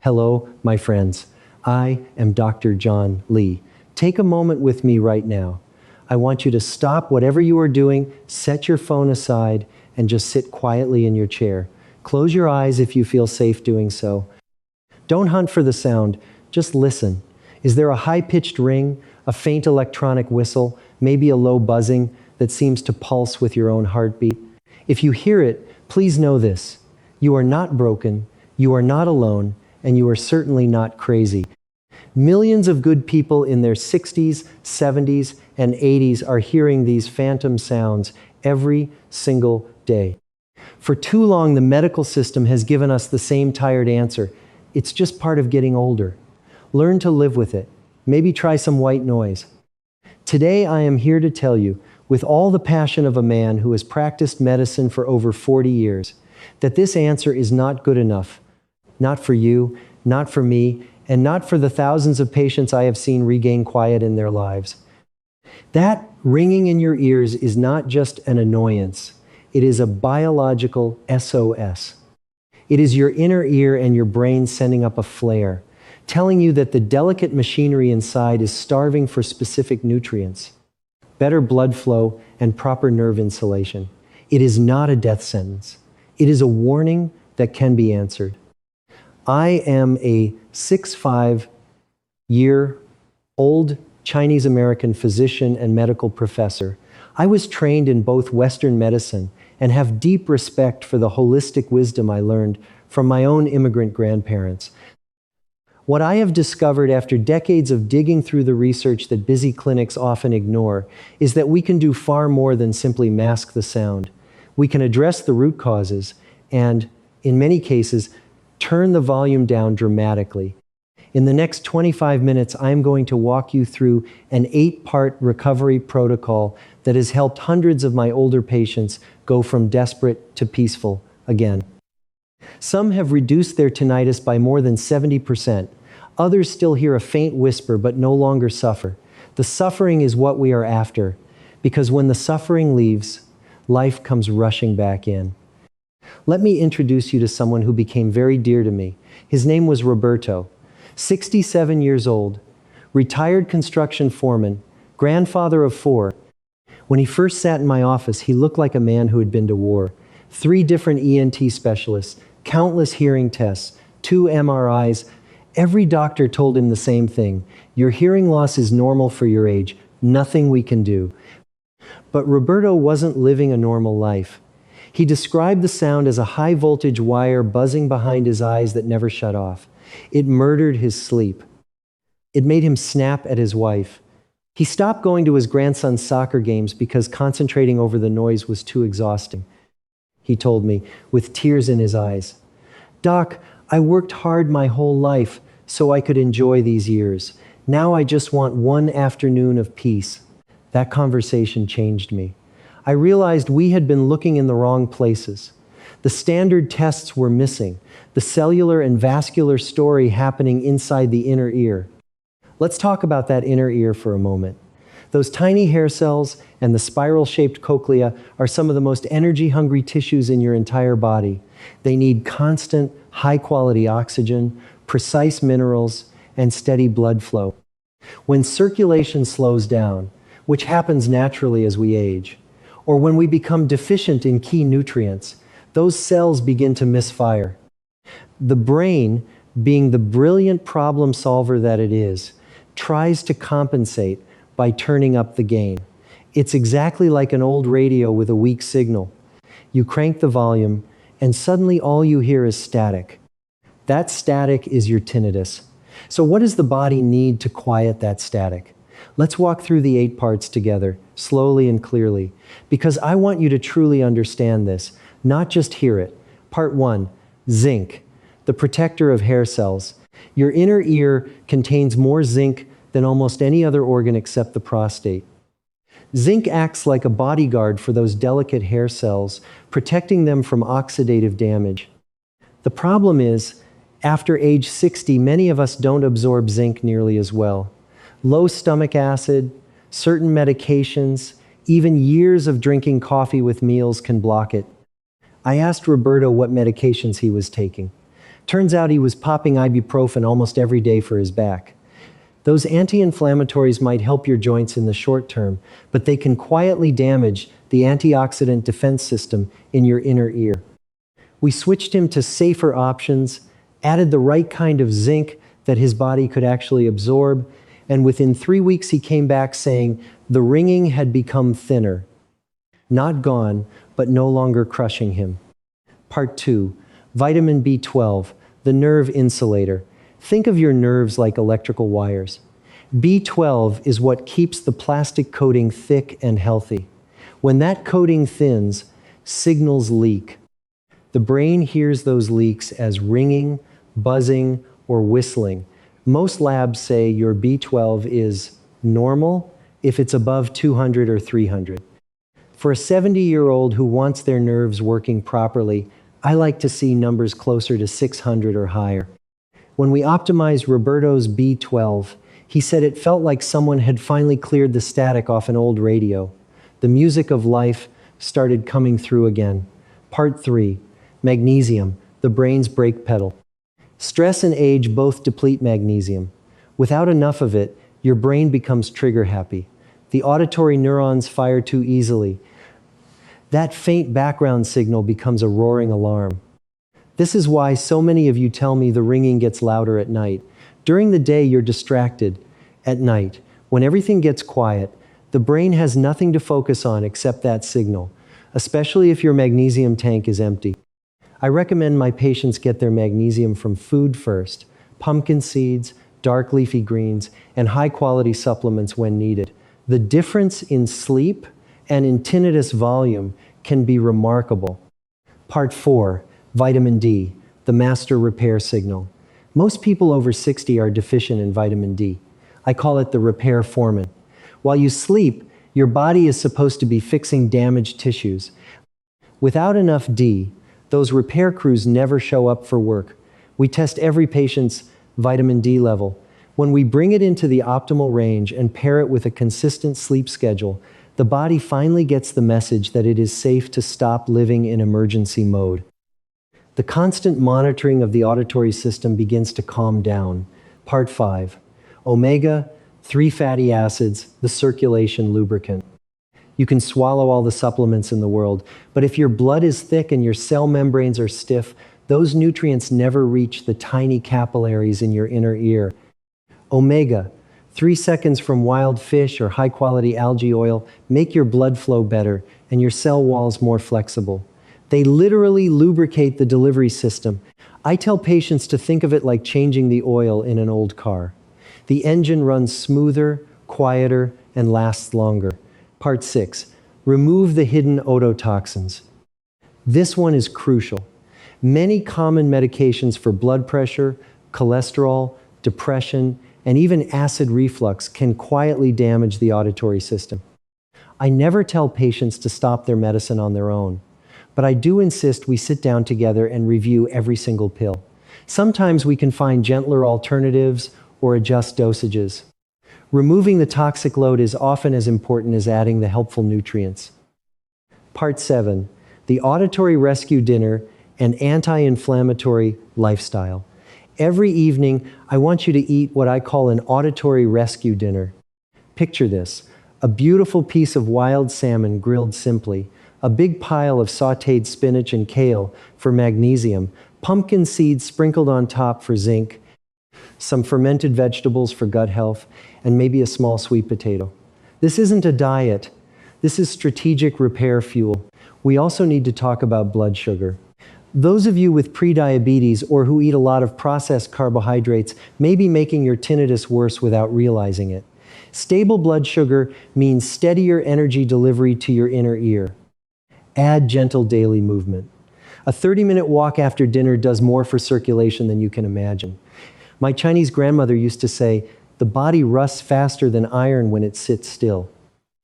Hello, my friends. I am Dr. John Lee. Take a moment with me right now. I want you to stop whatever you are doing, set your phone aside, and just sit quietly in your chair. Close your eyes if you feel safe doing so. Don't hunt for the sound, just listen. Is there a high-pitched ring, a faint electronic whistle, maybe a low buzzing that seems to pulse with your own heartbeat? If you hear it, please know this. You are not broken, you are not alone, and you are certainly not crazy. Millions of good people in their 60s, 70s, and 80s are hearing these phantom sounds every single day. For too long, the medical system has given us the same tired answer. It's just part of getting older. Learn to live with it. Maybe try some white noise. Today, I am here to tell you, with all the passion of a man who has practiced medicine for over 40 years, that this answer is not good enough. Not for you, not for me, and not for the thousands of patients I have seen regain quiet in their lives. That ringing in your ears is not just an annoyance. It is a biological SOS. It is your inner ear and your brain sending up a flare, telling you that the delicate machinery inside is starving for specific nutrients, better blood flow, and proper nerve insulation. It is not a death sentence. It is a warning that can be answered. I am a 65-year-old Chinese-American physician and medical professor. I was trained in both Western medicine and have deep respect for the holistic wisdom I learned from my own immigrant grandparents. What I have discovered after decades of digging through the research that busy clinics often ignore is that we can do far more than simply mask the sound. We can address the root causes and, in many cases, turn the volume down dramatically. In the next 25 minutes, I'm going to walk you through an 8-part recovery protocol that has helped hundreds of my older patients go from desperate to peaceful again. Some have reduced their tinnitus by more than 70%. Others still hear a faint whisper but no longer suffer. The suffering is what we are after, because when the suffering leaves, life comes rushing back in. Let me introduce you to someone who became very dear to me. His name was Roberto, 67 years old, retired construction foreman, grandfather of 4. When he first sat in my office, he looked like a man who had been to war. 3 different ENT specialists, countless hearing tests, 2 MRIs. Every doctor told him the same thing. Your hearing loss is normal for your age. Nothing we can do. But Roberto wasn't living a normal life. He described the sound as a high-voltage wire buzzing behind his eyes that never shut off. It murdered his sleep. It made him snap at his wife. He stopped going to his grandson's soccer games because concentrating over the noise was too exhausting. He told me, with tears in his eyes, "Doc, I worked hard my whole life so I could enjoy these years. Now I just want one afternoon of peace." That conversation changed me. I realized we had been looking in the wrong places. The standard tests were missing, the cellular and vascular story happening inside the inner ear. Let's talk about that inner ear for a moment. Those tiny hair cells and the spiral-shaped cochlea are some of the most energy-hungry tissues in your entire body. They need constant, high-quality oxygen, precise minerals, and steady blood flow. When circulation slows down, which happens naturally as we age, or when we become deficient in key nutrients, those cells begin to misfire. The brain, being the brilliant problem solver that it is, tries to compensate by turning up the gain. It's exactly like an old radio with a weak signal. You crank the volume, and suddenly all you hear is static. That static is your tinnitus. So what does the body need to quiet that static? Let's walk through the 8 parts together, slowly and clearly, because I want you to truly understand this, not just hear it. Part 1, zinc, the protector of hair cells. Your inner ear contains more zinc than almost any other organ except the prostate. Zinc acts like a bodyguard for those delicate hair cells, protecting them from oxidative damage. The problem is, after age 60, many of us don't absorb zinc nearly as well. Low stomach acid, certain medications, even years of drinking coffee with meals can block it. I asked Roberto what medications he was taking. Turns out he was popping ibuprofen almost every day for his back. Those anti-inflammatories might help your joints in the short term, but they can quietly damage the antioxidant defense system in your inner ear. We switched him to safer options, added the right kind of zinc that his body could actually absorb, and within 3 weeks he came back saying the ringing had become thinner. Not gone, but no longer crushing him. Part 2. Vitamin B12, the nerve insulator. Think of your nerves like electrical wires. B12 is what keeps the plastic coating thick and healthy. When that coating thins, signals leak. The brain hears those leaks as ringing, buzzing, or whistling. Most labs say your B12 is normal if it's above 200 or 300. For a 70-year-old who wants their nerves working properly, I like to see numbers closer to 600 or higher. When we optimized Roberto's B12, he said it felt like someone had finally cleared the static off an old radio. The music of life started coming through again. Part 3. Magnesium, the brain's brake pedal. Stress and age both deplete magnesium. Without enough of it, your brain becomes trigger happy. The auditory neurons fire too easily. That faint background signal becomes a roaring alarm. This is why so many of you tell me the ringing gets louder at night. During the day, you're distracted. At night, when everything gets quiet, the brain has nothing to focus on except that signal, especially if your magnesium tank is empty. I recommend my patients get their magnesium from food first, pumpkin seeds, dark leafy greens, and high-quality supplements when needed. The difference in sleep and in tinnitus volume can be remarkable. Part 4. Vitamin D, the master repair signal. Most people over 60 are deficient in vitamin D. I call it the repair foreman. While you sleep, your body is supposed to be fixing damaged tissues. Without enough D, those repair crews never show up for work. We test every patient's vitamin D level. When we bring it into the optimal range and pair it with a consistent sleep schedule, the body finally gets the message that it is safe to stop living in emergency mode. The constant monitoring of the auditory system begins to calm down. Part 5. Omega-3 fatty acids, the circulation lubricant. You can swallow all the supplements in the world, but if your blood is thick and your cell membranes are stiff, those nutrients never reach the tiny capillaries in your inner ear. Omega, 3 seconds from wild fish or high-quality algae oil make your blood flow better and your cell walls more flexible. They literally lubricate the delivery system. I tell patients to think of it like changing the oil in an old car. The engine runs smoother, quieter, and lasts longer. Part 6. Remove the hidden ototoxins. This one is crucial. Many common medications for blood pressure, cholesterol, depression, and even acid reflux can quietly damage the auditory system. I never tell patients to stop their medicine on their own, but I do insist we sit down together and review every single pill. Sometimes we can find gentler alternatives or adjust dosages. Removing the toxic load is often as important as adding the helpful nutrients. Part 7. The auditory rescue dinner and anti-inflammatory lifestyle. Every evening, I want you to eat what I call an auditory rescue dinner. Picture this: a beautiful piece of wild salmon grilled simply, a big pile of sautéed spinach and kale for magnesium, pumpkin seeds sprinkled on top for zinc, some fermented vegetables for gut health, and maybe a small sweet potato. This isn't a diet. This is strategic repair fuel. We also need to talk about blood sugar. Those of you with prediabetes or who eat a lot of processed carbohydrates may be making your tinnitus worse without realizing it. Stable blood sugar means steadier energy delivery to your inner ear. Add gentle daily movement. A 30-minute walk after dinner does more for circulation than you can imagine. My Chinese grandmother used to say, "The body rusts faster than iron when it sits still."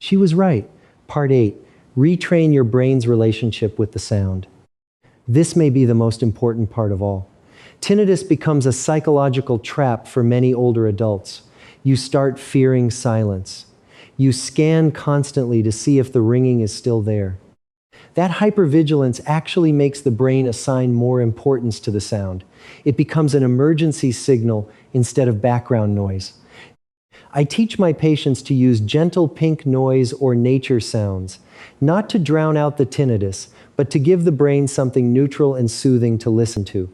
She was right. Part 8. Retrain your brain's relationship with the sound. This may be the most important part of all. Tinnitus becomes a psychological trap for many older adults. You start fearing silence. You scan constantly to see if the ringing is still there. That hypervigilance actually makes the brain assign more importance to the sound. It becomes an emergency signal instead of background noise. I teach my patients to use gentle pink noise or nature sounds, not to drown out the tinnitus, but to give the brain something neutral and soothing to listen to.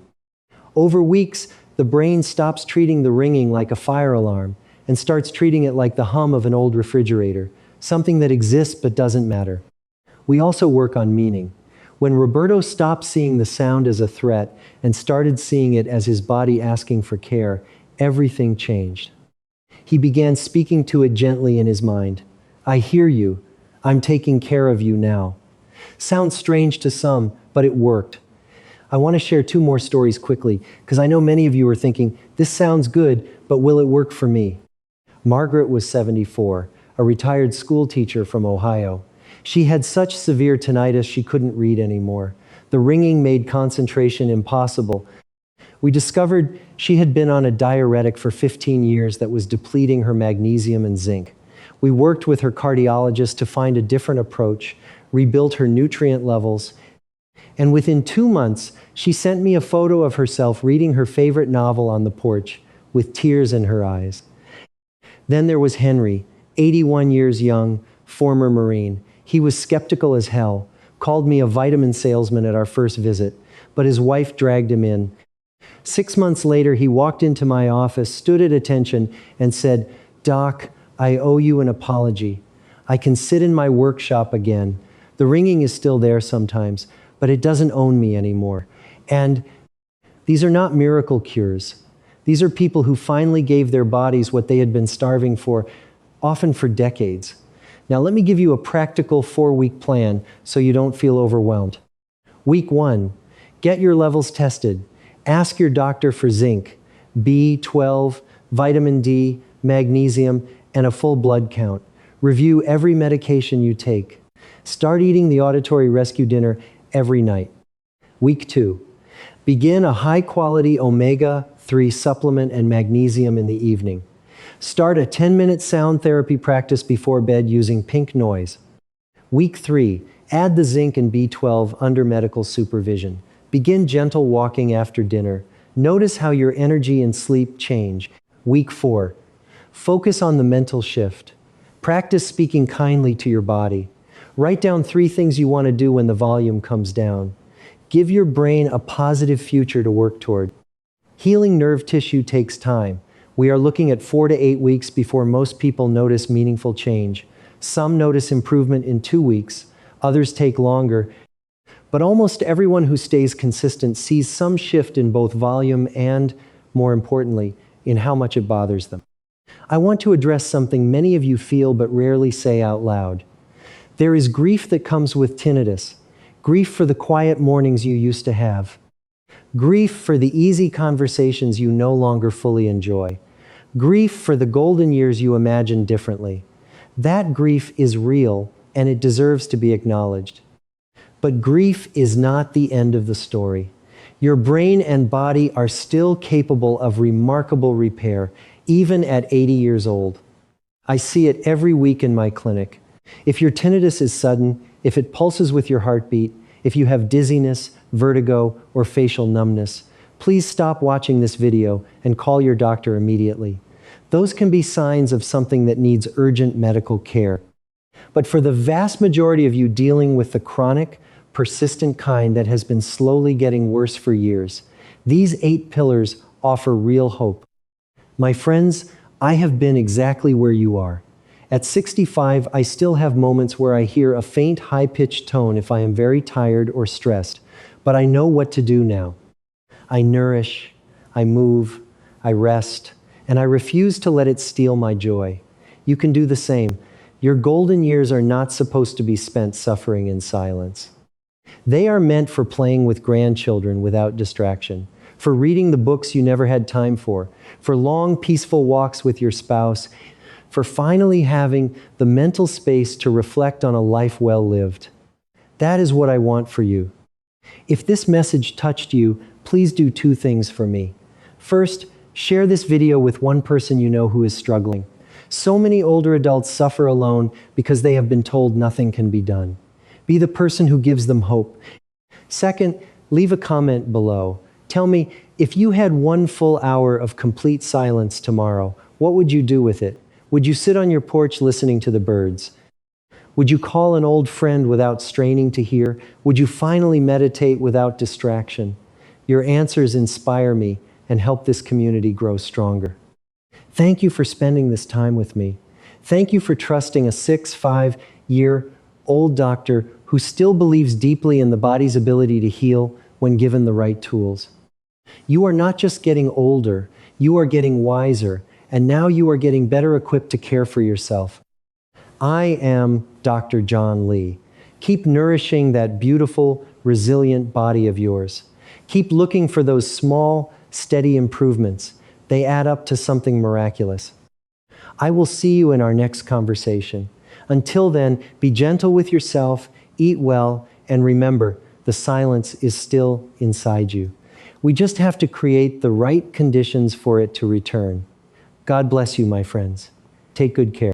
Over weeks, the brain stops treating the ringing like a fire alarm and starts treating it like the hum of an old refrigerator, something that exists but doesn't matter. We also work on meaning. When Roberto stopped seeing the sound as a threat and started seeing it as his body asking for care, everything changed. He began speaking to it gently in his mind. I hear you. I'm taking care of you now. Sounds strange to some, but it worked. I want to share 2 more stories quickly, because I know many of you are thinking, this sounds good, but will it work for me? Margaret was 74, a retired school teacher from Ohio. She had such severe tinnitus she couldn't read anymore. The ringing made concentration impossible. We discovered she had been on a diuretic for 15 years that was depleting her magnesium and zinc. We worked with her cardiologist to find a different approach, rebuilt her nutrient levels, and within 2 months, she sent me a photo of herself reading her favorite novel on the porch with tears in her eyes. Then there was Henry, 81 years young, former Marine. He was skeptical as hell, called me a vitamin salesman at our first visit, but his wife dragged him in. 6 months later, he walked into my office, stood at attention, and said, Doc, I owe you an apology. I can sit in my workshop again. The ringing is still there sometimes, but it doesn't own me anymore. And these are not miracle cures. These are people who finally gave their bodies what they had been starving for, often for decades. Now let me give you a practical 4-week plan so you don't feel overwhelmed. Week 1, get your levels tested. Ask your doctor for zinc, B12, vitamin D, magnesium, and a full blood count. Review every medication you take. Start eating the auditory rescue dinner every night. Week 2, begin a high-quality omega-3 supplement and magnesium in the evening. Start a 10-minute sound therapy practice before bed using pink noise. Week 3, add the zinc and B12 under medical supervision. Begin gentle walking after dinner. Notice how your energy and sleep change. Week 4, focus on the mental shift. Practice speaking kindly to your body. Write down 3 things you want to do when the volume comes down. Give your brain a positive future to work toward. Healing nerve tissue takes time. We are looking at 4 to 8 weeks before most people notice meaningful change. Some notice improvement in 2 weeks, others take longer. But almost everyone who stays consistent sees some shift in both volume and, more importantly, in how much it bothers them. I want to address something many of you feel but rarely say out loud. There is grief that comes with tinnitus, grief for the quiet mornings you used to have, grief for the easy conversations you no longer fully enjoy, grief for the golden years you imagined differently. That grief is real and it deserves to be acknowledged. But grief is not the end of the story. Your brain and body are still capable of remarkable repair, even at 80 years old. I see it every week in my clinic. If your tinnitus is sudden, if it pulses with your heartbeat, if you have dizziness, vertigo, or facial numbness, please stop watching this video and call your doctor immediately. Those can be signs of something that needs urgent medical care. But for the vast majority of you dealing with the chronic, persistent kind that has been slowly getting worse for years, these 8 pillars offer real hope. My friends, I have been exactly where you are. At 65, I still have moments where I hear a faint, high-pitched tone if I am very tired or stressed, but I know what to do now. I nourish, I move, I rest, and I refuse to let it steal my joy. You can do the same. Your golden years are not supposed to be spent suffering in silence. They are meant for playing with grandchildren without distraction, for reading the books you never had time for long, peaceful walks with your spouse, for finally having the mental space to reflect on a life well lived. That is what I want for you. If this message touched you, please do 2 things for me. First, share this video with one person you know who is struggling. So many older adults suffer alone because they have been told nothing can be done. Be the person who gives them hope. Second, leave a comment below. Tell me, if you had 1 full hour of complete silence tomorrow, what would you do with it? Would you sit on your porch listening to the birds? Would you call an old friend without straining to hear? Would you finally meditate without distraction? Your answers inspire me and help this community grow stronger. Thank you for spending this time with me. Thank you for trusting a 65-year-old doctor who still believes deeply in the body's ability to heal when given the right tools. You are not just getting older, you are getting wiser, and now you are getting better equipped to care for yourself. I am Dr. John Lee. Keep nourishing that beautiful, resilient body of yours. Keep looking for those small, steady improvements. They add up to something miraculous. I will see you in our next conversation. Until then, be gentle with yourself, eat well, and remember, the silence is still inside you. We just have to create the right conditions for it to return. God bless you, my friends. Take good care.